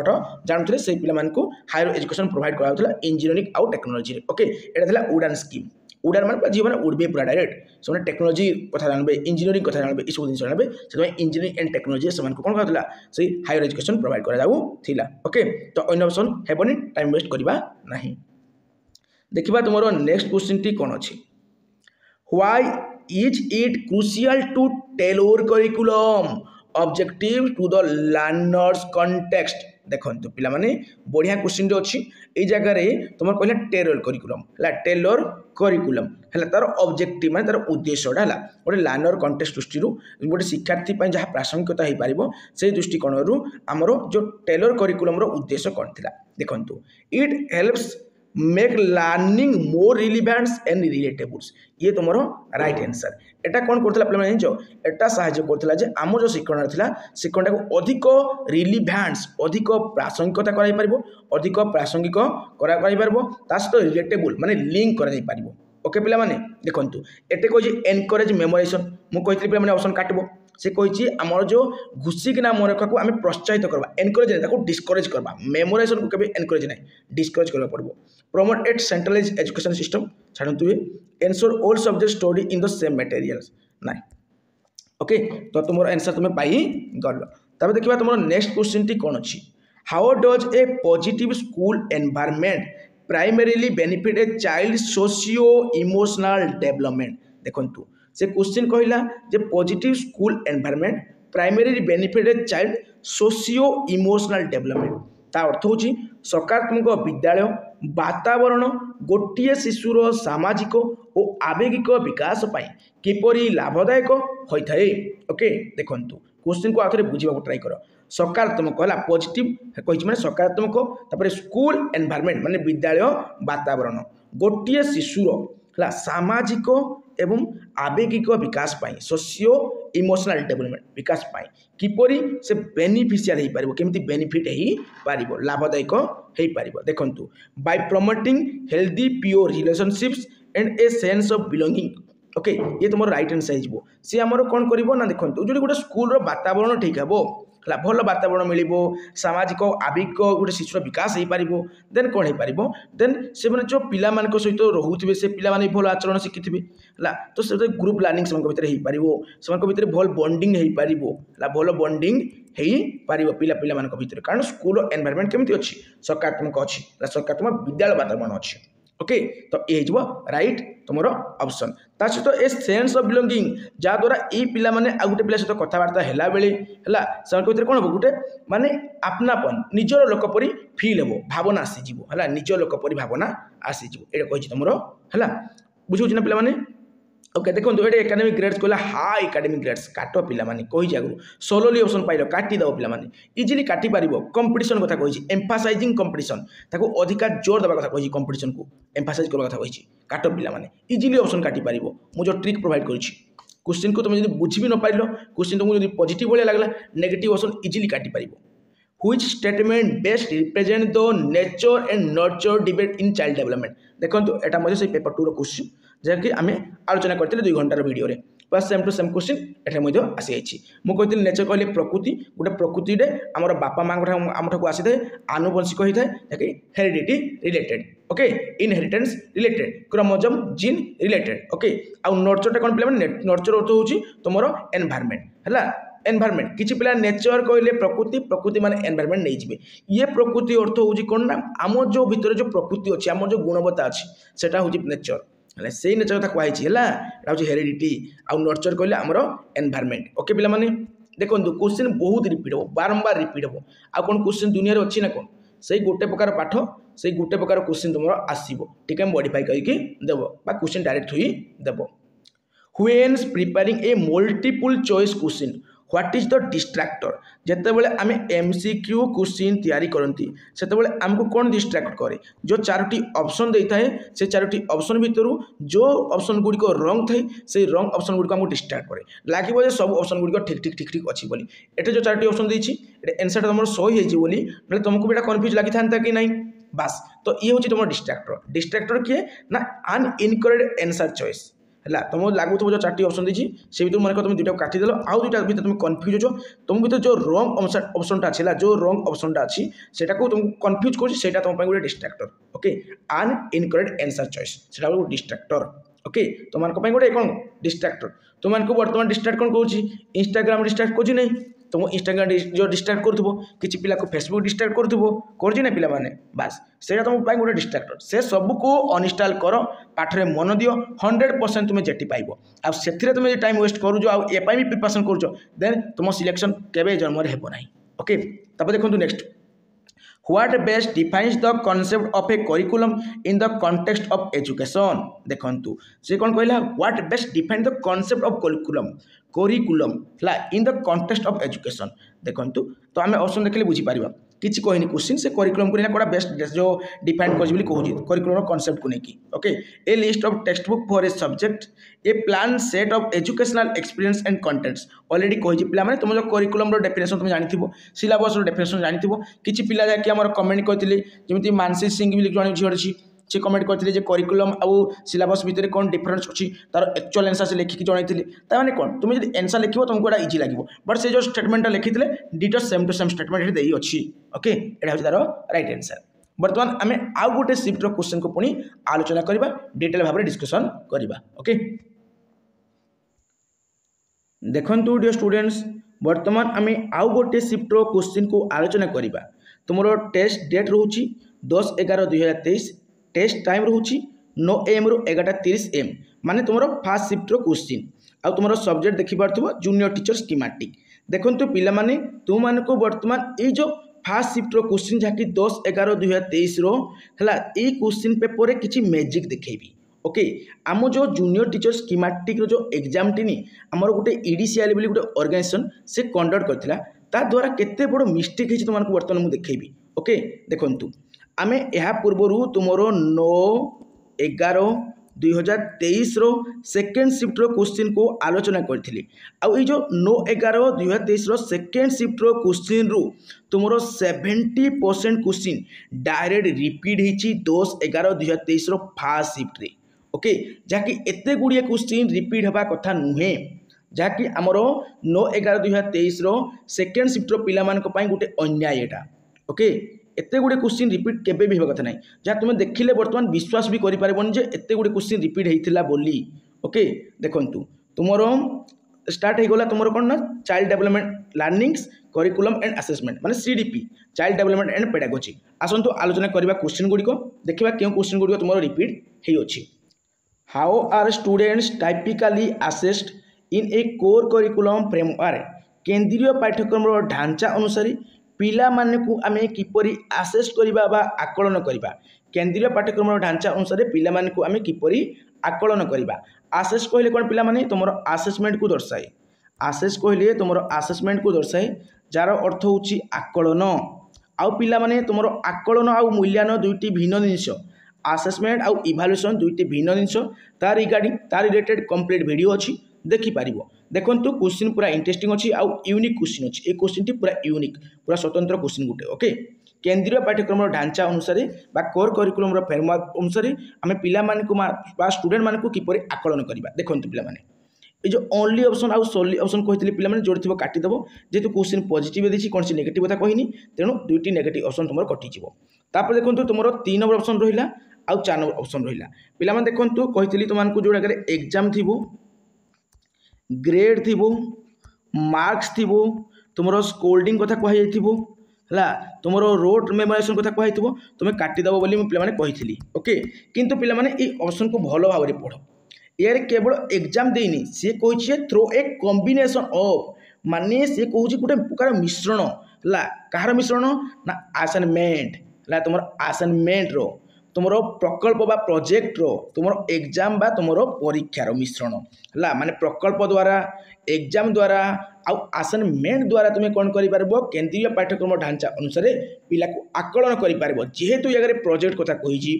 जानुथिले से पिला माने को हायर एजुकेशन प्रोवाइड कराउथिला इंजीनियरिंग आउ टेक्नोलॉजी रे ओके एटा थिला उड़ान स्कीम उड़ान माने जीवन माने उड़बे पूरा डायरेक्ट से टेक्नोलॉजी कथा जानबे इंजीनियरिंग कथा जानबे ई सब दिन जानबे से इंजीनियरिंग एंड टेक्नोलॉजी से माने कोन कहतला से हायर एजुकेशन प्रोवाइड करा जाऊ थिला ओके तो अन्य ऑप्शन हेबनी टाइम वेस्ट करबा नाही देखिबा तुमरो नेक्स्ट क्वेश्चन टी कोन अछि why is it crucial to tailor curriculum objective to the learners context देखो पिला माने बढ़िया क्वेश्चन अच्छी ये जगह तुम कहला टेलर करिकुलम टेलर करिकुलम है तार ऑब्जेक्टिव माने तार उद्देश्य है गोटे लर्नर कॉन्टेक्स्ट दृष्टि गोटे शिक्षार्थी जहाँ प्रासंगिकता हो पार से दृष्टिकोण आमर जो टेलर करिकुलम उद्देश्य कौन थी देखो it helps make learning more relevants and relatables ये तुम राइट आंसर एटा कौन करथिला पिला माने जो एटा सहाय्य करथिला जे आम जो शिक्षण थिला शिक्षणटा को अधिक रिलेवेंट्स अधिक प्रासंगिकता कराई परिबो अधिक प्रासंगिक करा परिबो ता सहित रिलेटेबल माने लिंक करा जाई परिबो ओके पिला माने देखंतु एटे कोइ एनकरेज मेमोराइजेशन मु कहितली पिला माने ऑप्शन काटबो से कही आमर जो घुसिकिना मन रखा आम प्रोत्साहित करवा एनकरेज नहीं डिस्करेज करवा मेमोराइजेशन को केबे एनकरेज नहीं डिस्करेज करबा पड़बो promote at centralise education system छाड़तु ensure all subject study in the same materials ना ओके तो तुम आंसर तुम्हें पाई गल तब देखा तुम नेक्स्ट क्वेश्चन टी कौन अच्छी how does a positive school environment primarily benefit a child socio emotional development देखंतु से क्वेश्चन कहला जे positive school environment primary benefit a child socio emotional development ता अर्थ होची सकारात्मक विद्यालय वातावरण गोटे शिशुर सामाजिक और आवेगिक विकास पाई किपरि लाभदायक होता है ओके देखंतु क्वेश्चन को आखिर बुझा ट्राई कर सकारात्मक है पॉजिटिव कही मैंने सकारात्मक तापर स्कूल एनवायरनमेंट माने विद्यालय वातावरण गोटे शिशुर है सामाजिक एवं आवेगिक विकास पाई सोशियो इमोशनल डेवलपमेंट विकास पाई किपरि से बेनिफिशियल हो पार केमती बेनिफिट हो पार लाभदायक हो पार देखंतु bye promoting healthy pure relationships and a sense of belonging okay ये तुम राइट आंसर हो सी आमर कौन कर देखो जो गोटे स्कूल वातावरण ठीक हे भल वातावरण मिल सामाजिक आवेगिक गोटे शिशुर विकास हो पार देन कौन हो पार देन से मैंने जो पिला सहित रोथे से पिला भल आचरण शिखि है तो से ग्रुप लर्निंग से हो पार भल बॉन्डिंग हो पार भल बॉन्डिंग हो पार पिला पिला भितर कारण स्कूल एनवायरनमेंट केमती अच्छी सकारात्मक अच्छी सकारात्मक विद्यालय वातावरण अच्छी ओके तो ये राइट तुम ऑप्शन ता सहित ए सेंस ऑफ बिलोंगिंग जहाद्वारा ये पिला माने आ गोटे पिला सहित कथबार्ता है बेले है भितर कौन हम गोटे माने अपनापन निजर लोक परी फिल हे भावना आसीज है निज लोक परी भावना आसीज ये कही तुम है बुझे ना पिला माने ओके देखो ये एकाडेमिक ग्रेड्स कहला हाई एकाडेमिक ग्रेड्स काट पिला माने कही आगु सोलोली ऑप्शन पाइल काटिदेव पिला माने इजिली काटि पारिबो कंपटीशन कथा कही एम्फासाइजिंग कंपटीशन ताको अधिका जोर देवा कथा कही कंपटीशन को एम्फासाइज करबा कथा कही काट पिला माने इजिली ऑप्शन काटि पारिबो मु जो ट्रिक प्रोवाइड करछि क्वेश्चन को तुम जब बुझी भी न पाइल क्वेश्चन तुमको जब पॉजिटिव भाई लगला नेगेटिव ऑप्शन इजिली काटि पारिबो which statement best represent the nature and nurture debate in child development देखो एटा मजे से पेपर 2 रो क्वेश्चन जहाँकि आम आलोचना करते 2 घंटार भिडियो पूरा सेम टू सेम क्वेश्चन एठे आसी जाइए। मुझे नेचर कहली प्रकृति गोटे प्रकृति आम बापा माँ आमठाक आसी था आनुवंशिक होता है कि heredity related okay inheritance related chromosome gene related okay आउ नर्चर कौन पे नर्चर अर्थ हूँ तुम एनवायरनमेंट है एनवायरनमेंट किसी पिला नेचर कहले प्रकृति प्रकृति माने एनवायरनमेंट नहीं जिवे ये प्रकृति अर्थ हूँ कौन ना आम जो भितर जो प्रकृति अच्छी आम जो गुणवत्ता अच्छी सेटा हूँ नेचर है से नेचर कथा कहुई हेरिडिटी आउ नर्चर कहले आमर एनवायरनमेंट ओके पिला माने देखो क्वेश्चन बहुत रिपीट हो बारंबार रिपीट हो आ कौन क्वेश्चन दुनिया अच्छी ना कौन से गोटे प्रकार पाठ से गोटे प्रकार क्वेश्चन तुम आसो ठीक मॉडिफाई करके देव क्वेश्चन डायरेक्ट ही देव when preparing a multiple choice question what is the distractor जिते बड़े आम एमसीक्यू क्वेश्चन तैयारी करती से आमको कौन डिस्ट्रैक्ट करे जो चारोटी ऑप्शन देता है से चारोटी ऑप्शन भितर जो ऑप्शन गुड़िक रंग थाए से रंग ऑप्शन गुड़िक आमको डिस्ट्रैक्ट करे लगे सब ऑप्शन गुड़िक ठीक ठीक ठीक ठीक अच्छी बोली एटे जो चारोटी ऑप्शन देती एनसर तुम सही होली ना तुमको भी कन्फ्यूज लगी था कि नहीं बास तो ये हूँ तुम डिस्ट्रैक्टर किए ना अन इनकरेक्ट आंसर चॉइस है तुम लगुव जो चार्टी ऑप्शन देती से भर मन तुम दुटा काटिदेल आउ दुटा भर तुम कन्फ्यूज हो तुम भर जो रंग ऑप्शनटा अच्छी जो रंग ऑप्शनटा अच्छी से तुमको कन्फ्यूज कर तुम गोटे distractor okay an incorrect answer choice से गोटे डिस्ट्रैक्टर ओके तुम गोटे कौन डिस्ट्रैक्टर तुमको बर्तमान डिस्ट्रैक्ट कौन कौन इंस्टाग्राम डिस्ट्रैक्ट कर नहीं तुम इंस्टाग्राम जो डिस्ट्रैक्ट करूँ किसी पिला को फेसबुक डिस्ट्रैक्ट करूँ पिला माने बास से तुम गोटे डिस्ट्रैक्टर से सबको अनइंस्टॉल कर पाठरे मन दियो 100% तुम्हें जेटी पाइब आउ तुम टाइम वेस्ट करूँ आउ ए भी प्रिपरेशन करुच देन तुम सिलेक्शन केबे जन्म हेब ना ओके तब देखो next What best defines the concept of a curriculum in the context of education देखंतु से कौन कहला what best define the concept of curriculum in the context of education देखंतु तो आम ऑप्शन देखले बुझी पारिबा किछि कहनी क्वेश्चन से करिकुलम को कोड़ा बेस्ट जो डिफाइन कर बोली कहूँ करिकुलम कॉन्सेप्ट को लेकिन okay A list of text book for a subject A plan set of educational experience and contents already कही पिला माने तुम जो करिकुलम डेफिनेशन तुम जानिथिबो सिलेबस डेफिनेशन जानिथिबो किछि पिला जाके हमर कमेंट करथिले जेमिति मानसी सिंह भी जण झियो अछि से कमेंट करथिले जे करिकुलम आउ सिलेबस भितर कौन डिफरेंस अछि तार एक्चुअल आंसर से लिखिक जणाइथिले ता माने कौन तुम जदि आंसर लिखिबो तुमको एटा इजी लागिबो बट से जो स्टेटमेंट लिखिथिले ditto same to same statement एटा देई अछि ओके एटा होछि तार राइट आंसर वर्तमान आमे आउ गोटे शिफ्ट रो क्वेश्चन को पुनी आलोचना करबा डिटेल भाबरे डिस्कशन करबा ओके देखंतु डियर स्टूडेंट्स वर्तमान आमे आउ गोटे शिफ्ट रो क्वेश्चन को आलोचना करबा तुमरो टेस्ट डेट रहउछि 10/11/2023 टेस्ट टाइम रोची 9 AM रु 11:30 AM माने तुम फास्ट शिफ्ट रो क्वेश्चन आ तुम सब्जेक्ट देखि पारथबो जूनियर टीचर स्कीमेटिक देखंतु पिला माने तुम मानको वर्तमान ए जो फास्ट शिफ्ट रो क्वेश्चन जाकी 10/11/2023 रो हला ए क्वेश्चन पेपर रे किछि मैजिक देखैबी ओके आम जो जूनियर टीचर स्कीमेटिक रो जो एग्जाम टिनी हमर गोटे ईडीसीएल बोली गोटे ऑर्गेनाइजेशन से कंडक्ट करथिला ता द्वारा केते बड़ मिस्टेक हेछि तुमको वर्तमान मु देखैबी ओके देखंतु आमे यहाँ पूर्वर तुमरो 9/11/2023 रो सेकेंड शिफ्ट रो क्वेश्चन को आलोचना करथिली आउ ई जो 9/11/2023 रो सेकेंड शिफ्ट रो क्वेश्चन रु तुमरो 70% क्वेश्चन डायरेक्ट रिपीट हेची 10/11/2023 रो फास्ट शिफ्ट रे ओके जाकी एते गुड़िए क्वेश्चन रिपीट हेबा कथा नुहे जाकी हमरो 9/11/2023 रो सेकेंड शिफ्ट रो पिला मान को पई गुटे अन्याय एटा ओके एते गुड़े क्वेश्चन रिपीट केबे भी होगा कथा नहीं जहाँ तुम देखिले वर्तमान विश्वास भी करि पारबन जे एते गुड़े क्वेश्चन रिपीट हेइथिला बोली ओके देखंतु तुमरो स्टार्ट हे गला तुमरो कोन ना child development learnings curriculum and assessment माने CDP child development and pedagogy आसंतु आलोचना करबा क्वेश्चन गुडी को देखिबा केउ क्वेश्चन गुडी तुमरो रिपीट हेइ अछि how are students typically assessed in a core curriculum framework केंद्रीय पाठ्यक्रम रो ढांचा अनुसार पिला माने को आमे किपरि असेस करिबा बा आकलन करिबा केंद्रीय पाठ्यक्रम रो ढांचा अनुसार पिला माने को आमे किपरि आकलन करिबा असेस कहले कोन पिला माने तुमरो असेसमेंट को दर्शाए असेस कहले तुमरो असेसमेंट को दर्शाए जार अर्थ होची आकलन आउ पिला माने तुमरो आकलन आउ मूल्यांकन दुईटी भिन्न जिनिस असेसमेंट आउ इवैल्यूएशन दुईटी भिन्न जिनिस तार रिगार्डिंग तार रिलेटेड कंप्लीट वीडियो अछि देखि पारिबो देखंतु क्वेश्चन पूरा इंटरेस्टिंग अछि आउ यूनिक क्वेश्चन अछि ए क्वेश्चन टी पूरा यूनिक पूरा स्वतंत्र क्वेश्चन गुटे ओके केंद्रीय पाठ्यक्रम ढांचा अनुसार बा कोर करिकुलम फ्रेमवर्क अनुसार आमे पिला मान को बा स्टूडेंट मान को किपरि आकलन करिबा देखंतु पिला माने ये जो ओनली ऑप्शन आउ सोनली ऑप्शन कहते पे जोड़ी थी काटिदेव जेहतु क्वेश्चन पॉजिटिव देती कौन सी नेगेटिव कथा कहनी तेणु दुईटी नेगेटिव ऑप्शन तुम कटिज तापर देखो तुम 3 नंबर ऑप्शन रहा आउ 4 नंबर ऑप्शन रहा पे देखो कही तुमको जो एग्जाम थी ग्रेड थी मार्क्स थी तुम स्कोल्डिंग कथा कहुई है तुम रोड मेमोराइजेशन कथा कहुई तुम्हें काटिदेव बोली पे कही ओके किंतु पे ऑप्शन को भल भाव में पढ़ यार केवल एग्जाम देनी सी कहे थ्रो ए कॉम्बिनेशन ऑफ माने सी कहे गोटे प्रकार मिश्रण है कहार मिश्रण ना असाइनमेंट है तुम असाइनमेंट रो तुम प्रकल्प बा प्रोजेक्ट रो तुम एग्जाम बा तुम परीक्षार मिश्रण है माने प्रकल्प द्वारा एग्जाम द्वारा आउ असाइनमेंट द्वारा तुम्हें कौन कर केंद्रीय पाठ्यक्रम ढांचा अनुसार पिला को आकलन कर जेहेतु ये प्रोजेक्ट कथा कही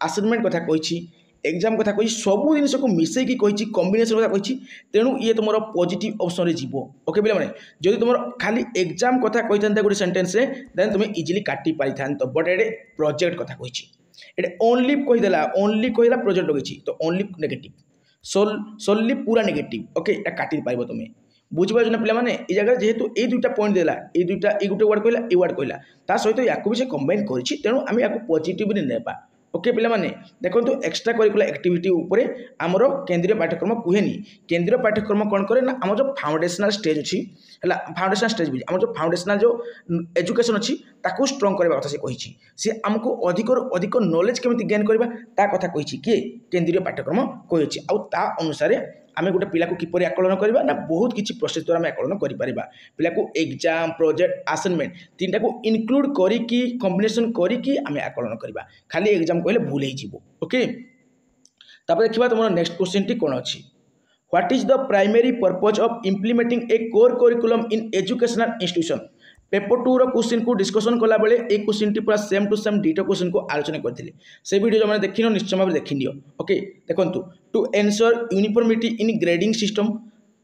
असाइनमेंट कथा कही एग्जाम कथा कही सबू जिन को मिसेकी कही कॉम्बिनेशन कथा कही तेणु ये तुम पॉजिटिव ऑप्शन रे जीवो ओके पे मैंने जब तुम खाली एग्जाम कथा कही था गोटे सेंटेंस रे देन तुम्हें इजिली काटी पारि था बट ये प्रोजेक्ट कथा कही ये ओनली कहीदेला प्रोजेक्ट लगे तो ओनली नेगेटिव सोनली पूरा नेगेटिव ओके ये काटी पार तुम्हें बुझीपार ना पे मैंने ये जगह जेहेतु ये दुईटा पॉइंट देला ये दुईटा ये गोटे वर्ड कहला ये वर्ड कहला ता सहित या भी से कंबाइन करी तेणु आम या पॉजिटिव नेबा ओके पे मैंने देखो एक्स्ट्रा करिकुलर एक्टिविटी उपरे आमर केंद्रीय पाठ्यक्रम कहेनी केंद्रीय पाठ्यक्रम कौन करे ना आम जो फाउंडेशनल स्टेज अच्छी है फाउंडेशनल स्टेज भी आम जो फाउंडेशनल जो एजुकेशन अच्छी ताकू स्ट्रंग करने कथा से कही सी आमको अधिक नॉलेज केमी गेन करवा ता कथा कही किए केंद्रीय पाठ्यक्रम कही आ अनुसार आम गोटे पिला को किपर आकलन करवा ना बहुत किसी प्रोसेस द्वारा आकलन कर पिला को एग्जाम प्रोजेक्ट असाइनमेंट तीन को इनक्लूड करी कॉम्बिनेशन करी आम आकलन करवा खाली एग्जाम कहले भूल हो ओके तापर देखा तुम नेक्स्ट क्वेश्चन टी कौन अच्छी what is the primary purpose of implementing a core curriculum in educational institution paper 2 रो क्वेश्चन को डिस्कशन कला बेले ए क्वेश्चन टी पूरा same to same ditto question को आलोचना करथिले से वीडियो जो मैंने देखिनो निश्चय भाव देखि नियो ओके देखंतु to ensure uniformity in grading system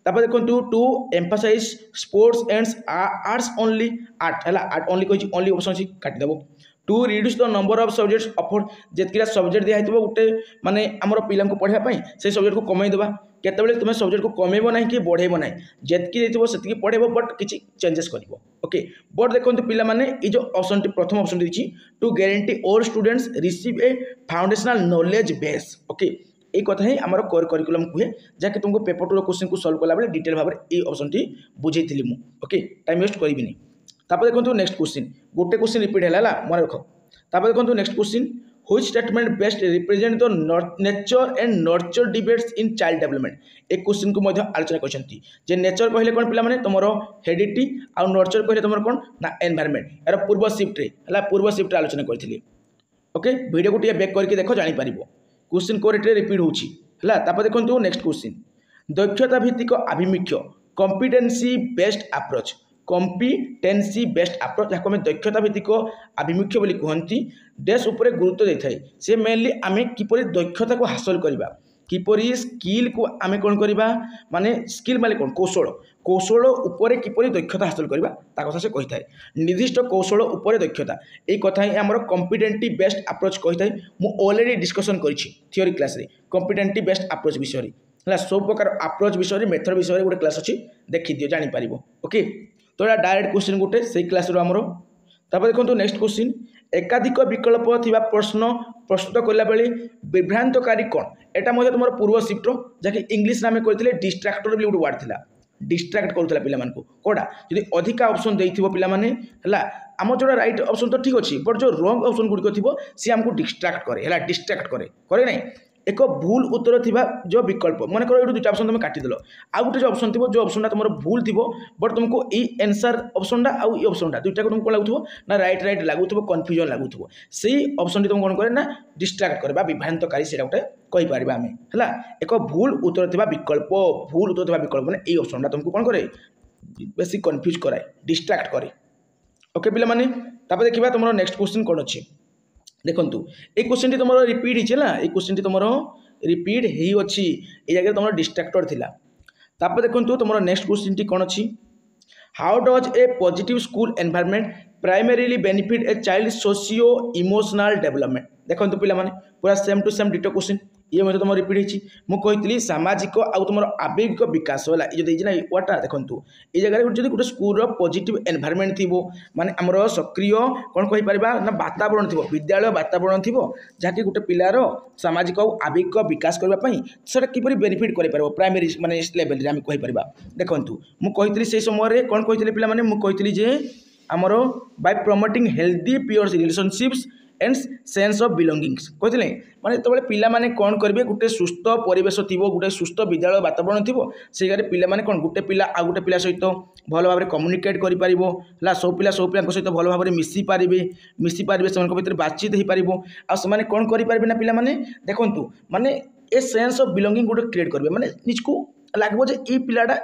तापर देखंतु to emphasise sports and arts only art है आर्ट ओनली कहि ओनली ऑप्शन अछि काटि देबो to reduce the number of subjects afford जेतकिरा सब्जेक्ट दिया हेतबो गोटे माने हमर पिला को पढ़िया पई से सब्जेक्ट को कमाई देबा केतबेले तुम सब्जेक्ट को कमेब ना कि बढ़ेब ना जितकी देथिबो सेतकी पढ़ेब बट किछि चेंजेस करिवो ओके बट देखंतु पिला माने ई जो ऑप्शन टी प्रथम ऑप्शन दिछि to guarantee all students receive a foundational knowledge base okay ये कथा ही आमर कोर करिकुलम कहे जहाँकि तुमको पेपर 2 रो क्वेश्चन को सॉल्व कला बेले डिटेल भाव में ये ऑप्शन टी बुझेइथिली मु ओके टाइम वेस्ट करिबिनी तापर देखंतु नेक्स्ट क्वेश्चन गोटे क्वेश्चन रिपीट हैला मन रख तापर देखंतु next question which statement best represent the nature and nurture debates in child development एक क्वेश्चन को मध्य आलोचना करछंती जे नेचर कहले कोन पिला माने तुमरो हेरिडिटी आ नर्चर कहले तुमरो कोन ना एनवायरनमेंट यार पूर्व शिफ्ट रे हला पूर्व शिफ्ट आलोचना करथिली ओके वीडियो को टिया बैक करके देखो जानि पारिबो क्वेश्चन कोरेक्टली रिपीट होउची हला तापर देखंतु नेक्स्ट क्वेश्चन दक्षता भित्तिक आभिमुख्य competency based approach competency based approach जहाँ आम दक्षता भित्तिक आभिमुख्य बोली कहती देश उपर गुरुत्व देता है से मेनली आम किपरि दक्षता को हासिल करवा किपरि स्किल को आम कौन करवा माने स्किल माने कौन कौशल कौशल उपरे किपरि दक्षता हासिल करवा ता कथा से कही थाए निर्दिष्ट कौशल उपरे दक्षता ये कथा ही आमर कॉम्पिटेंटिव बेस्ड अप्रोच कही थाए मु ऑलरेडी डिस्कशन करी थियोरी क्लास रे कॉम्पिटेंटिव बेस्ड अप्रोच विषय है सब प्रकार अप्रोच विषय मेथड विषय गोटे क्लास अच्छी देखी दियो जानी पार ओके तो यहाँ डायरेक्ट क्वेश्चन गोटे से क्लास आमर तापर देखो नेक्स्ट क्वेश्चन एकाधिक विकल्प थिबा प्रश्न प्रस्तुत कला बेले विभ्रांतकारी कौन एटा मध्य तुम पूर्व शिफ्ट जहाँकि इंग्लिश आम करते डिस्ट्राक्टर भी गोटे वार्ड था डिस्ट्राक्ट करूला पिला कौटा जब अधिका ऑप्शन देथिबो पिला माने हला आम जो राइट ऑप्शन तो ठीक अच्छी बट जो रॉन्ग ऑप्शन गुड़िक थी सी आमको डिस्ट्राक्ट करे हला डिस्ट्राक्ट करे नहीं एक भूल उत्तर थिबा जो विकल्प मन कर ये दुटा ऑप्शन तुम काटिदेल आउ गोटे जो ऑप्शन थी जो ऑप्शन तुम भूल थी बट तुमको ये आंसर ऑप्शन आउ ये ऑप्शन दुटा को तुमको लगुव ना राइट राइट लगुव कन्फ्यूजन लगुव से ऑप्शन तुम कौन करे ना डिस्ट्राक्ट करे विभ्रांतकारी से गोटे कहीपर आम है एक भूल उत्तर थिबा विकल्प भूल उत्तर थिबा विकल्प मैंने ये ऑप्शन तुमको कौन करे बेसी कन्फ्यूज कराए डिस्ट्राक्ट करे ओके पिला माने तापर देखिबा तुम नेक्स्ट क्वेश्चन कौन अच्छी देखु ये क्वेश्चन टी तुम रिपीट है ये क्वेश्चन टी तुम रिपीट हो जगह तुम डिस्ट्राक्टर थिला तापर देखु तुम नेक्स्ट क्वेश्चन टी कौन अच्छी how does a positive school environment primarily benefit a child socio emotional development देखो पिला माने पूरा same to same ditto question ये मतलब तुम रिपीट होती मुझे सामाजिक आउ तुम आवेगिक विकास है ये जो ना वाटा देखो ये जगह जो गोटे स्कूल पॉजिटिव एनवायरनमेंट थी माने आमर सक्रिय कौन कहीपर ना वातावरण थी विद्यालय वातावरण थी जहाँकि गोटे पिलार सामाजिक आउ आवेगिक विकास करने से किपर बेनिफिट कर प्राइमरी माने लेवल में आम कहीपर देखूँ मुझे से समय कौन कही पे मुझे जे आमर bye promoting healthy pure relationships and sense of belongings कहते माने जो पिला माने कौन करेंगे गोटे सुस्थ परिवेश थी गोटे सुस्थ विद्यालय वातावरण थी से जगह पिला माने कौन गोटे पिला आ गोटे पिला सहित भल भाव में कम्युनिकेट कर सब पिला सहित भल भाव में मिसी पारे से भर बातचीत हो पार आने कौन करेंगे ना पिला माने देखूँ माने ए सेंस ऑफ बिलोंगिंग गोटे क्रिएट करेंगे माने निजको लगे ये पिलाटा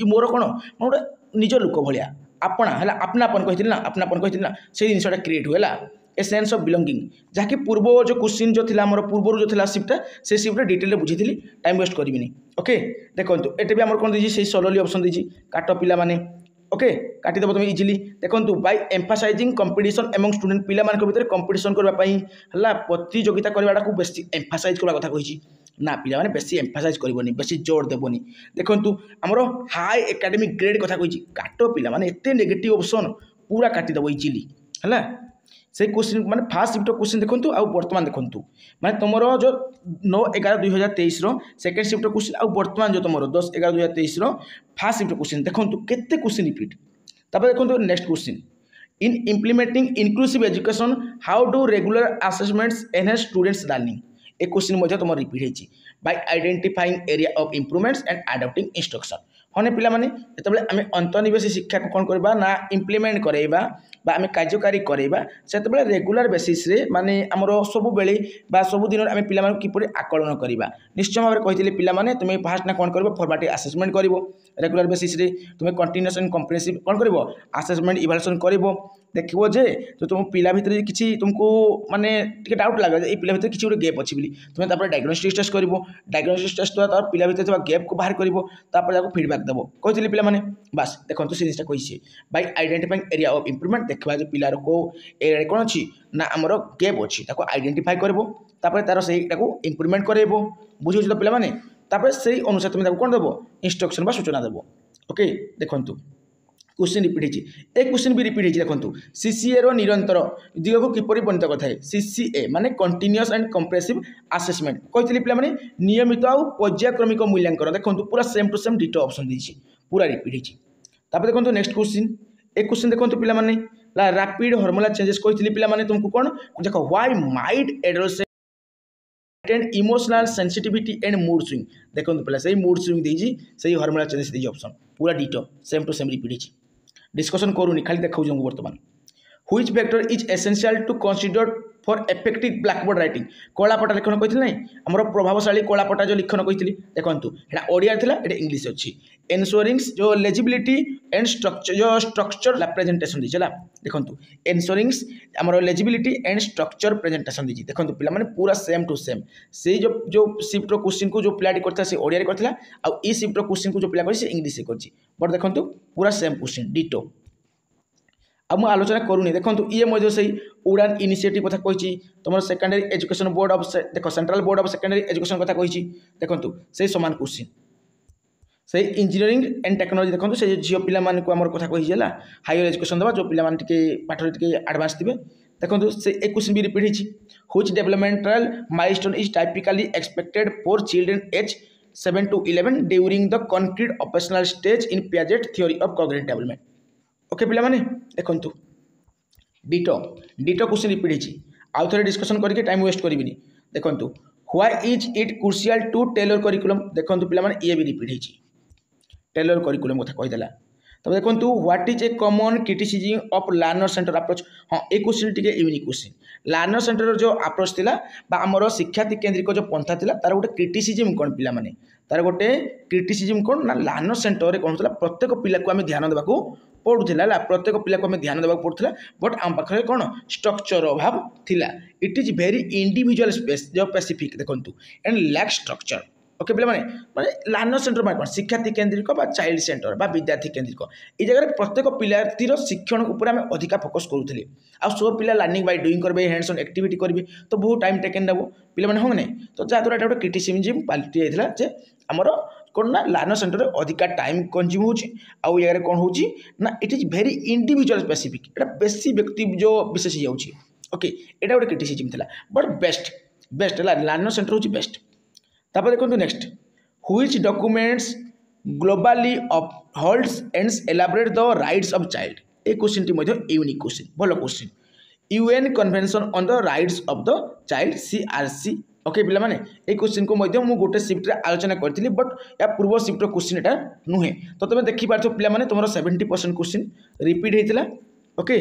मोर कौन गोटे निज लोक भाया आपना है अपनापन कही ना अपनापन कही ना से जिनटा क्रिएट हुआ ए सेंस ऑफ बिलोंगिंग जहाँकि पूर्व जो क्वेश्चन जो थी आम पूर्व जो सिफ्टा से सिफ्टा डिटेल बुझी टाइम वेस्ट करी ओके देखो ये भी आम कौन देसी सलोली ऑप्शन देती काट पिला माने ओके काटिदेव तुम इजिली देखो बाय एम्फासाइजिंग कंपटीशन एमंग स्टूडेंट पिला मान भितर कंपटीशन करने है प्रतियोगिता करवाटा को बेसी एम्फासाइज करवा कथा कही ना पिला माने बेसी एम्फासाइज करबोनी बेसी जोर देबोनी देखंतु हमरो हाई एकेडमिक ग्रेड कथा कही काटो पिला माने एते नेगेटिव ऑप्शन पूरा काटी देबो इजिली हला से क्वेश्चन माने फास्ट शिफ्ट क्वेश्चन देखंतु आ वर्तमान देखंतु माने तुमरो जो 9/11/2023 रो सेकंड शिफ्ट क्वेश्चन आ वर्तमान जो तुमरो 10/11/2023 रो फास्ट शिफ्ट क्वेश्चन देखंतु केते क्वेश्चन रिपीट तापर देखंतु next question in implementing inclusive education how do regular assessments enhance students learning ए क्वेश्चन मध्य तुम रिपीट होती by identifying area of improvements and adopting instruction हाँ पिला माने जिते आम अंतर्निवेशी शिक्षा को कौन करवा ना इम्प्लीमेंट करवा आम कार्यकारी करवा से रेगुलर बेसिस रे माने आमर सबु बेले सबु दिन आम पिला किपर आकलन करवा निश्चय भाव में कही पिला माने तुम्हें फास्ट ना कौन कर फॉर्मेटिव असेसमेंट कर रेगुलर बेसिस रे तुम्हें कंटिन्यूअस एंड कम्प्रेहेंसिव कौन कर असेसमेंट इवैल्यूएशन कर देखो जे जो तुम पिला भितर किसी तुमको माने डाउट लगे ये पिला भितर किसी गोटे गैप अच्छी बोली तुम्हें तापर डायग्नोस्टिक टेस्ट कर डायग्नोस्टिक टेस्ट द्वारा पिला भितर गैप को बाहर कर फीडबैक देव कही पिला माने बस देखो से जिनिसटा कही bye identifying area of improvement देखा जो पिलार को एरिया कौन अच्छी ना आमर गैप अच्छी आइडेंटिफाई कर तार से इम्प्रूवमेंट कर बुझे तो पिला माने तापर से अनुसार तुम कौन देव इंस्ट्रक्शन बा सूचना देव ओके देखो क्वेश्चन रिपीट होती एक क्वेश्चन भी रिपीट होती देखो सीसीए रो निरंतर दिग को किपर बनित कथा सीसीए माने कंटिन्यूअस एंड कंप्रेहेंसिव असेसमेंट कही पे माने नियमित आउ पर्यायक्रमिक मूल्यांकन देखो पूरा same to same ditto option देती पूरा रिपीट होती देखो नेक्स्ट क्वेश्चन एक क्वेश्चन देखो पे माने रैपिड हार्मोनल चेंजेस कही पे माने तुमको कौन देख why might adolescent and emotional sensitivity and mood swing देखो पे से मूड स्विंग देजी से हार्मोनल चेंजेस देजी ऑप्शन पूरा ditto same to same repeat होती डिस्कशन करूनी खाली देखा बर्तमान which factor is essential to consider for effective blackboard writing कलापटा लिखन कही ना आम प्रभावशाली कलापटा जो लिखन कही देखो ये ओडिया था ये इंग्लिश अच्छी एनश्योरिंग्स जो लेजिबिलिटी एंड स्ट्रक्चर जो स्ट्रक्चर प्रेजेंटेशन दी चला देखो एनश्योरिंग्स आमर लेजिबिलिटी एंड स्ट्रक्चर प्रेजेंटेशन दी देखो पिला माने पूरा सेम टू सेम से जो शिफ्ट क्वेश्चन को जो पिलाटी करता से ओडिया करता आ ई शिफ्ट क्वेश्चन को जो पिला कर इंग्लिश कर बट देखो पूरा सेम क्वेश्चन डिटो अब मुझे आलोचना करूनी देखो ये से उड़ान इनिशिएटिव कथा कही तुम सेकेंडरी एजुकेशन बोर्ड ऑफ देखो central board of secondary education कथा कही देखो से सामान क्वेश्चन से इंजीनियरिंग एंड टेक्नोलॉजी देखो से झील पिला आमर कथा कही हायर एजुकेशन देवा जो पिला पाठर टे एडवांस थे देखो से एक क्वेश्चन भी रिपीट होती which developmental milestone is typically expected for children age 7 to 11 during the concrete operational stage in Piaget theory of cognitive development okay पिला माने देखो डिटो क्वेश्चन रिपीट होती आउ थे डिस्कसन करके टाइम वेस्ट करी देखो why is it crucial to tailor curriculum देखो पिला माने ये भी रिपीट होती टेलर करिकुलम कथा कहीदेला तब देखो what is a common criticism of learner centre approach हाँ एक question T unique question learner centre जो अप्रोच थिला बा आमर शिक्षार्थी केन्द्रिक जो पंथा थिला तार गोटे क्रिटिसिज्म कौन पिला माने तार गोटे क्रिटिसिज्म कौन ना लर्नर सेंटर रे कौन होता प्रत्येक पिला को आम ध्यान देवा पड़ूला प्रत्येक पिला को आम ध्यान देवा पड़ूला बट आम पाखे कौन स्ट्रक्चर अभाव थिला it is very individual space जो स्पेसिफिक देखो एंड लैक स्ट्रक्चर ओके पे माने लर्नर सेंटर माने कौन शिक्षार्थी केन्द्रिक चाइल्ड सेंटर बा विद्यार्थी केन्द्रिक ये जगह प्रत्येक पिलाटीर शिक्षण उपर आम अधिका फोकस करूँ आ सब पिला लर्निंग बाय डूइंग करेंगे हैंड्स ऑन एक्टिविटी करेंगे तो बहुत टाइम टेकन नेब पे हो नहीं तो जहाँद्वारा एटा गोटे क्रिटिसिजम पाल्टी जाता जे आमर कौन ना लर्नर सेंटर अधिका टाइम कंज्यूम हो जगह कौन हो it is very individual specific एटा बेसी व्यक्ति जो विशेष हो जाऊँगी ओके एटा गोटे क्रिटिसिजम था but best best learner centre हूँ बेस्ट तापर देखो next which documents globally holds ends elaborate the rights of child ए क्वेश्चन टी मध्य यूनिक क्वेश्चन भल question UN convention on the rights of the child CRC okay पिला माने ए question को मध्य मु गोटे शिफ्ट रे आलोचना करथिली बट या पूर्व शिफ्ट रो क्वेश्चन एटा नुहे तो तुम देखि पारथो पिला माने तुमरो 70% क्वेश्चन रिपीट हेतिला ओके